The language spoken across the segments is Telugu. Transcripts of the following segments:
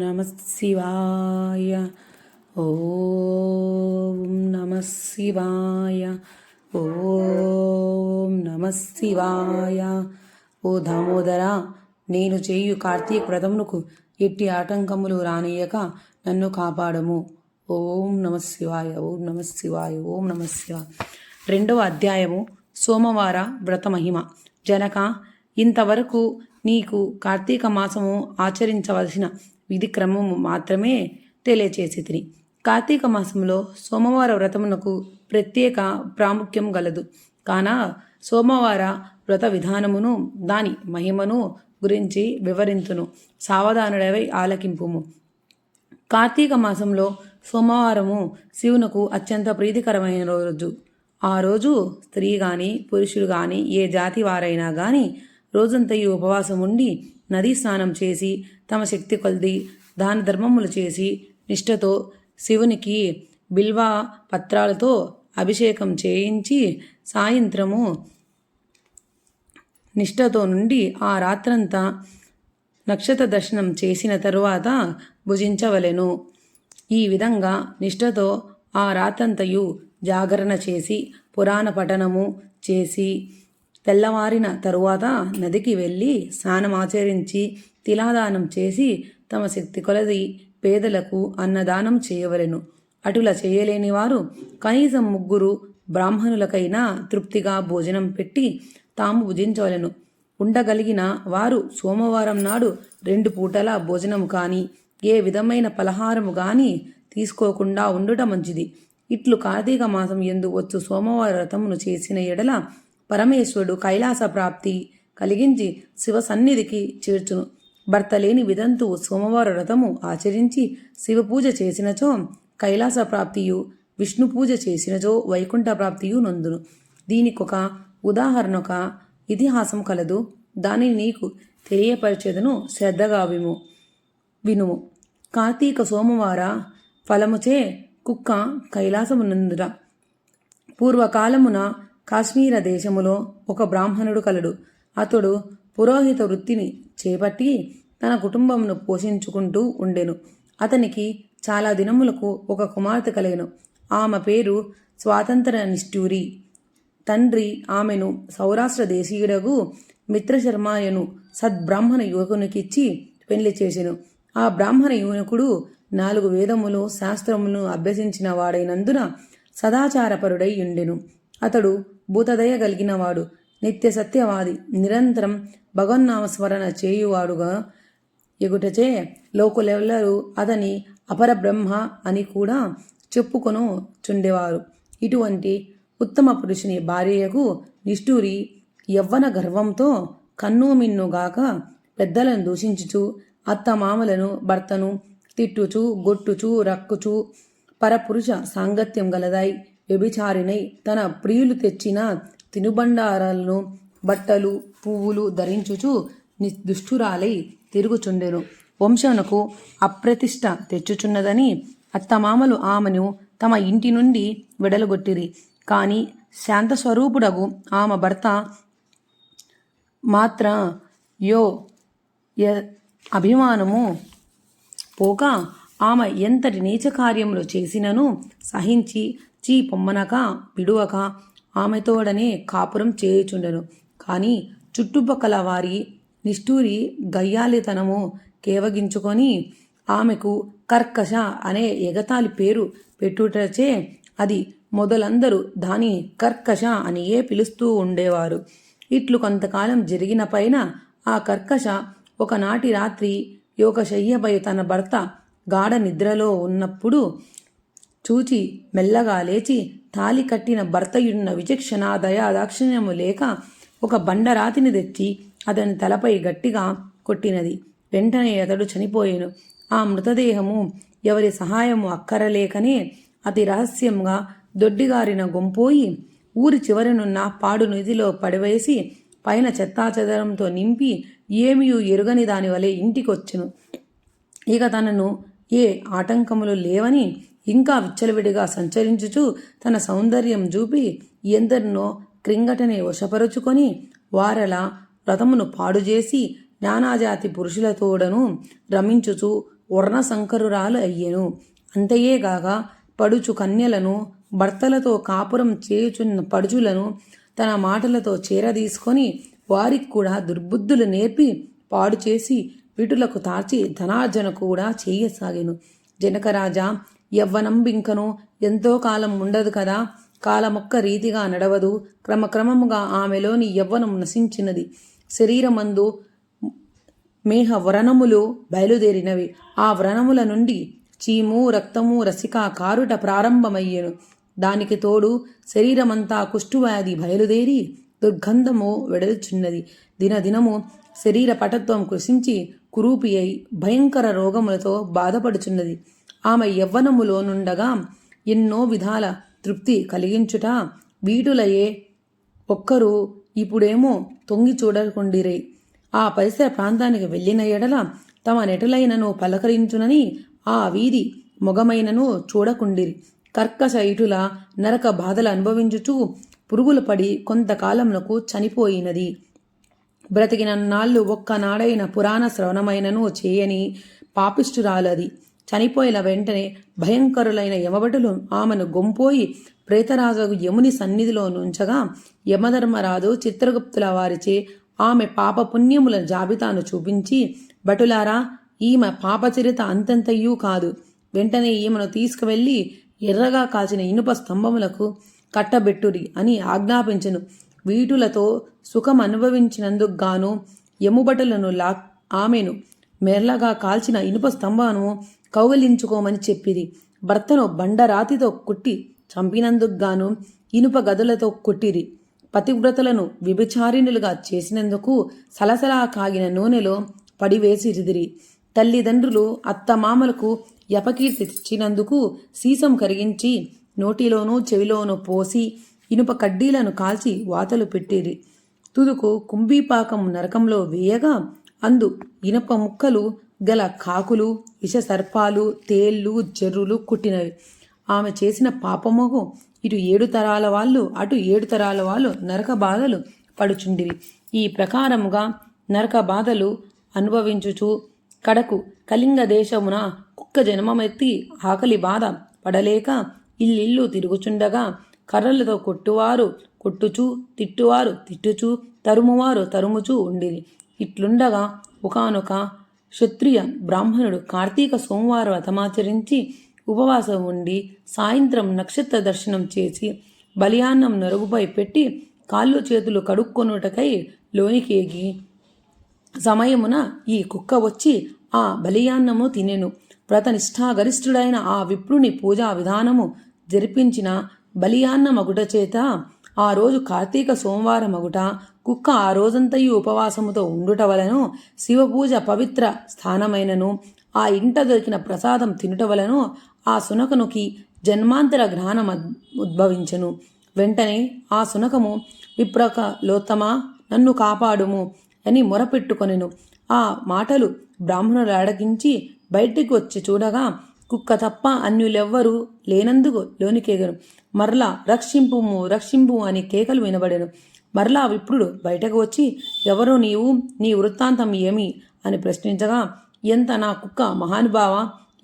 నమః శివాయ. ఓం నమః శివాయ. ఓం నమః శివాయ. ఓ దామోదర, నేను చేయు కార్తీక వ్రతమునకు ఎట్టి ఆటంకములు రానియక నన్ను కాపాడము. ఓం నమః శివాయ. ఓం నమః శివాయ. ఓం నమః శివాయ. 2వ అధ్యాయము సోమవార వ్రత మహిమ. జనక, ఇంతవరకు నీకు కార్తీక మాసము ఆచరించవలసిన విధి క్రమము మాత్రమే తెలియచేసి తిని. కార్తీక మాసంలో సోమవార వ్రతమునకు ప్రత్యేక ప్రాముఖ్యం గలదు. కాన సోమవార వ్రత విధానమును దాని మహిమను గురించి వివరింతును. సావధానుడవై ఆలకింపుము. కార్తీక మాసంలో సోమవారము శివునకు అత్యంత ప్రీతికరమైన రోజు. ఆ రోజు స్త్రీ గాని పురుషుడు గాని ఏ జాతి వారైనా గాని రోజంతయు ఉపవాసం ఉండి నదీ స్నానం చేసి తమ శక్తి కొలది దాన ధర్మములు చేసి నిష్ఠతో శివునికి బిల్వ పత్రాలతో అభిషేకం చేయించి సాయంత్రము నిష్ఠతో నుండి ఆ రాత్రంతా నక్షత్ర దర్శనం చేసిన తరువాత భుజించవలెను. ఈ విధంగా నిష్ఠతో ఆ రాత్రంతయు జాగరణ చేసి పురాణ పఠనము చేసి తెల్లవారిన తరువాత నదికి వెళ్ళి స్నానమాచరించి తిలాదానం చేసి తమ శక్తి కొలది పేదలకు అన్నదానం చేయవలెను. అటుల చేయలేని వారు కనీసం 3 బ్రాహ్మణులకైనా తృప్తిగా భోజనం పెట్టి తాము భుజించవలెను. ఉండగలిగిన వారు సోమవారం నాడు 2 పూటల భోజనం కానీ ఏ విధమైన పలహారము కానీ తీసుకోకుండా ఉండుట మంచిది. ఇట్లు కార్తీక మాసం యందు వచ్చు సోమవార వ్రతమును చేసిన ఎడల పరమేశ్వరుడు కైలాస ప్రాప్తి కలిగించి శివ సన్నిధికి చేర్చును. భర్త లేని విధంతువు సోమవార వ్రతము ఆచరించి శివ పూజ చేసినచో కైలాస ప్రాప్తియు, విష్ణు పూజ చేసినచో వైకుంఠ ప్రాప్తియు నొందును. దీనికొక ఉదాహరణొక ఇతిహాసం కలదు. దానిని నీకు తెలియపరిచేదను, శ్రద్ధగా వినుము. కార్తీక సోమవార ఫలముచే కుక్క కైలాసమునందుట. పూర్వకాలమున కాశ్మీర దేశములో ఒక బ్రాహ్మణుడు కలడు. అతడు పురోహిత వృత్తిని చేపట్టి తన కుటుంబమును పోషించుకుంటూ ఉండెను. అతనికి చాలా దినములకు ఒక కుమార్తె కలిగెను. ఆమె పేరు స్వాతంత్ర నిష్ఠూరి. తండ్రి ఆమెను సౌరాష్ట్ర దేశీయుడగు మిత్రశర్మాయను సద్బ్రాహ్మణ యువకునికిచ్చి పెళ్లి చేసెను. ఆ బ్రాహ్మణ యువకుడు 4 వేదములు శాస్త్రములను అభ్యసించిన వాడైనందున సదాచారపరుడై ఉండెను. అతడు భూతదయ కలిగినవాడు, నిత్య సత్యవాది, నిరంతరం భగవన్నామస్మరణ చేయువాడుగా ఎగుటచే లోకులెల్లరూ అతని అపరబ్రహ్మ అని కూడా చెప్పుకొను చుండేవారు. ఇటువంటి ఉత్తమ పురుషుని భార్యకు నిష్ఠూరి యవ్వన గర్వంతో కన్నుమిన్నుగాక పెద్దలను దూషించుచు అత్తమామలను భర్తను తిట్టుచు గొట్టుచు రక్కుచు పరపురుష సాంగత్యం గలదై వ్యభిచారినై తన ప్రియులు తెచ్చిన తినుబండారాలను బట్టలు పువ్వులు ధరించుచు దుష్టురాలై తిరుగుచుండెను. వంశమునకు అప్రతిష్ట తెచ్చుచున్నదని అత్తమామలు ఆమెను తమ ఇంటి నుండి వెడలగొట్టిరి. కాని శాంతస్వరూపుడగు ఆమె భర్త మాత్ర అభిమానము పోక ఆమె ఎంతటి నీచ కార్యములు చేసినను సహించి పొమ్మనక విడువక ఆమెతోడనే కాపురం చేయుచుండెను. కాని చుట్టుపక్కల వారి నిష్ఠూరి గయ్యాలితనము కేవగించుకొని ఆమెకు కర్కశ అనే ఎగతాళి పేరు పెట్టుటచే అది మొదలందరూ దాని కర్కశ అనియే పిలుస్తూ ఉండేవారు. ఇట్లు కొంతకాలం జరిగిన పైన ఆ కర్కశ ఒకనాటి రాత్రి యోగశయ్యపై తన భర్త గాఢ నిద్రలో ఉన్నప్పుడు చూచి మెల్లగా లేచి తాలి కట్టిన భర్తయున్న విచక్షణ దయా దాక్షిణ్యము లేక ఒక బండరాతిని తెచ్చి అతని తలపై గట్టిగా కొట్టినది. వెంటనే అతడు చనిపోయాను. ఆ మృతదేహము ఎవరి సహాయము అక్కరలేకనే అతి రహస్యంగా దొడ్డిగారిన గొంపోయి ఊరి చివరనున్న పాడు నిధిలో పడివేసి పైన చెత్తాచెదరంతో నింపి ఏమియూ ఎరుగని దాని వలె ఇంటికొచ్చెను. ఇక తనను ఏ ఆటంకములు లేవని ఇంకా విచ్చలవిడిగా సంచరించుచు తన సౌందర్యం చూపి ఎందరినో క్రింగటనే వశపరుచుకొని వారల వ్రతమును పాడుచేసి నానాజాతి పురుషులతోడను రమించుచు వర్ణశంకరురాలు అయ్యెను. అంతయేగాక పడుచు కన్యలను, భర్తలతో కాపురం చేయుచున్న పడుచులను తన మాటలతో చేరదీసుకొని వారికి కూడా దుర్బుద్ధులు నేర్పి పాడు చేసి విటులకు తార్చి ధనార్జన కూడా చేయసాగెను. జనకరాజా, యవ్వనంబింకను ఎంతో కాలం ఉండదు కదా, కాలమొక్క రీతిగా నడవదు. క్రమక్రమముగా ఆమెలోని యవ్వనం నశించినది. శరీరమందు మేహ వ్రణములు బయలుదేరినవి. ఆ వ్రణముల నుండి చీము, రక్తము, రసిక కారుట ప్రారంభమయ్యెను. దానికి తోడు శరీరమంతా కుష్ఠువ్యాధి బయలుదేరి దుర్గంధము వెడల్చున్నది. దినదినము శరీర పటత్వం కృషించి కురూపి అయి భయంకర రోగములతో బాధపడుచున్నది. ఆమె యవ్వనములో నుండగా ఎన్నో విధాల తృప్తి కలిగించుట వీటులయే ఒక్కరు ఇప్పుడేమో తొంగి చూడకుండిరే. ఆ పరిసర ప్రాంతానికి వెళ్ళిన ఎడల తమ నెటులైనను పలకరించునని ఆ వీధి మొగమైనను చూడకుండిరి. కర్కశ ఇటుల నరక బాధలు అనుభవించుచూ పురుగులు పడి కొంతకాలమునకు చనిపోయినది. బ్రతికిన నాళ్ళు ఒక్కనాడైన పురాణ శ్రవణమైనను చేయని పాపిష్టురాలది. చనిపోయిన వెంటనే భయంకరులైన యమభటులు ఆమెను గొంపోయి ప్రేతరాజు యముని సన్నిధిలో నుంచగా యమధర్మరాజు చిత్రగుప్తుల వారిచే ఆమె పాపపుణ్యముల జాబితాను చూపించి, భటులారా, ఈమె పాపచరిత అంతంతయూ కాదు. వెంటనే ఈమెను తీసుకువెళ్ళి ఎర్రగా కాల్చిన ఇనుప స్తంభములకు కట్టబెట్టురి అని ఆజ్ఞాపించెను. వీటులతో సుఖం అనుభవించినందుకు గాను యముభటులను ఆమెను మెర్లగా కాల్చిన ఇనుప స్తంభమును కౌగిలించుకోమని చెప్పిరి. భర్తను బండరాతితో కొట్టి చంపినందుకు గాను ఇనుప గదులతో కొట్టిరి. పతివ్రతలను వ్యభిచారిణులుగా చేసినందుకు సలసలా కాగిన నూనెలో పడివేసిరిదిరి. తల్లిదండ్రులు అత్తమామలకు యపకీర్తి తెచ్చినందుకు సీసం కరిగించి నోటిలోనూ చెవిలోనూ పోసి ఇనుప కడ్డీలను కాల్చి వాతలు పెట్టిరి. తుదుకు కుంభీపాకం నరకంలో వేయగా అందు ఇనుప ముక్కలు గల కాకులు, విషసర్పాలు, తేళ్లు, జర్రులు కుట్టినవి. ఆమె చేసిన పాపముకు ఇటు 7 తరాల వాళ్ళు, అటు 7 తరాల వాళ్ళు నరక బాధలు పడుచుండిరి. ఈ ప్రకారముగా నరక బాధలు అనుభవించుచు కడకు కళింగ దేశమున కుక్క జన్మమెత్తి ఆకలి బాధ పడలేక ఇల్లిల్లు తిరుగుచుండగా కర్రలతో కొట్టువారు కొట్టుచు, తిట్టువారు తిట్టుచు, తరుమువారు తరుముచూ ఉండిరి. ఇట్లుండగా ఒకానొక క్షత్రియ బ్రాహ్మణుడు కార్తీక సోమవారం వ్రతమాచరించి ఉపవాసం ఉండి సాయంత్రం నక్షత్ర దర్శనం చేసి బలియాన్నం నరుగుపై పెట్టి కాళ్ళు చేతులు కడుక్కొనుటకై లోనికేగి సమయమున ఈ కుక్క వచ్చి ఆ బలియాన్నము తినెను. వ్రతనిష్ఠాగరిష్ఠుడైన ఆ విప్రుని పూజా విధానము జరిపించిన బలియాన్న మగుట చేత ఆ రోజు కార్తీక సోమవారం మగుట కుక్క ఆ రోజంతయు ఉపవాసముతో ఉండుట వలను శివపూజ పవిత్ర స్థానమైనను ఆ ఇంట దొరికిన ప్రసాదం తినుట వలను ఆ సునకనుకి జన్మాంతర జ్ఞానం ఉద్భవించెను. వెంటనే ఆ సునకము విప్రకలోత్తమా, నన్ను కాపాడుము అని మొరపెట్టుకొనెను. ఆ మాటలు బ్రాహ్మణులు అడగించి బయటికి వచ్చి చూడగా కుక్క తప్ప అన్యులెవ్వరూ లేనందుకు లోనికేగను. మరలా రక్షింపుము రక్షింపు అని కేకలు వినబడెను. మరలా విప్రుడు బయటకు వచ్చి, ఎవరు నీవు, నీ వృత్తాంతం ఏమి అని ప్రశ్నించగా, ఎంత నా కుక్క మహానుభావ,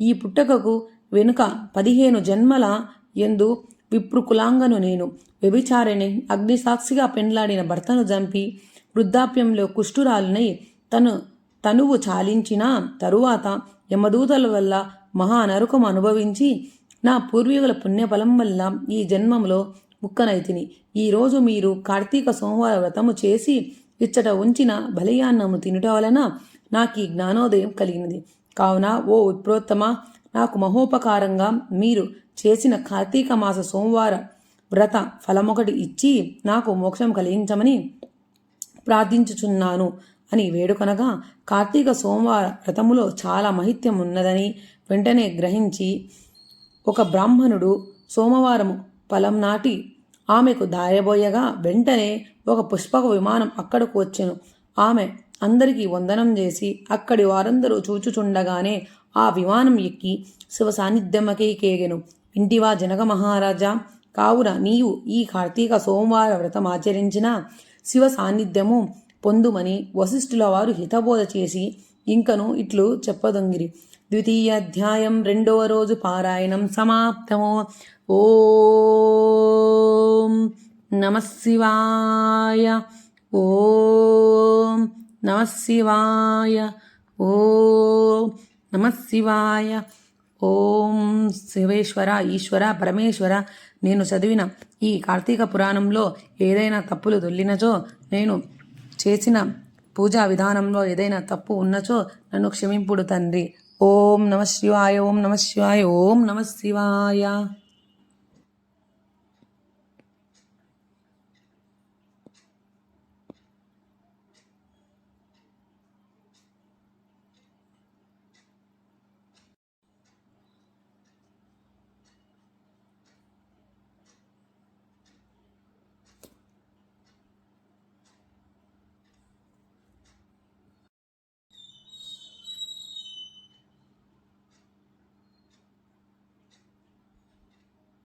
ఈ పుట్టకకు వెనుక 15 జన్మల ఎందు విప్రుకులాంగను నేను వ్యభిచారిణి అగ్నిసాక్షిగా పెండ్లాడిన భర్తను చంపి వృద్ధాప్యంలో కుష్ఠురాలినై తనువు చాలించిన తరువాత యమదూతల వల్ల మహానరకం అనుభవించి నా పూర్వీకుల పుణ్యఫలం వల్ల ఈ జన్మంలో ముక్కనైతిని. ఈరోజు మీరు కార్తీక సోమవార వ్రతము చేసి ఇచ్చట ఉంచిన బలియాన్నము తినుట వలన నాకు ఈ జ్ఞానోదయం కలిగినది. కావున ఓ విప్రోత్తమ, నాకు మహోపకారంగా మీరు చేసిన కార్తీక మాస సోమవార వ్రత ఫలమొకటి ఇచ్చి నాకు మోక్షం కలిగించమని ప్రార్థించుచున్నాను అని వేడుకొనగా, కార్తీక సోమవార వ్రతములో చాలా మహిత్యం ఉన్నదని వెంటనే గ్రహించి ఒక బ్రాహ్మణుడు సోమవారము ఫలం నాటి ఆమెకు దాయబోయగా వెంటనే ఒక పుష్పక విమానం అక్కడకు వచ్చెను. ఆమె అందరికీ వందనం చేసి అక్కడి వారందరూ చూచుచుండగానే ఆ విమానం ఎక్కి శివ సాన్నిధ్యమకై కేగెను. ఇంటివా జనక మహారాజా, కావున నీవు ఈ కార్తీక సోమవార వ్రతం ఆచరించిన శివ సాన్నిధ్యము పొందుమని వశిష్ఠుల వారు హితబోధ చేసి ఇంకను ఇట్లు చెప్పదొంగిరి. ద్వితీయాధ్యాయం 2వ రోజు పారాయణం సమాప్తము. ఓం నమః శివాయ. ఓం నమః శివాయ. ఓం నమః శివాయ. ఓం శివేశ్వర, ఈశ్వర, పరమేశ్వర, నేను చదివిన ఈ కార్తీక పురాణంలో ఏదైనా తప్పులు దొల్లినచో, నేను చేసిన పూజా విధానంలో ఏదైనా తప్పు ఉన్నచో నన్ను క్షమింపుడు తండ్రి. ఓం నమః శివాయ. ఓం నమః శివాయ. ఓం నమః శివాయ.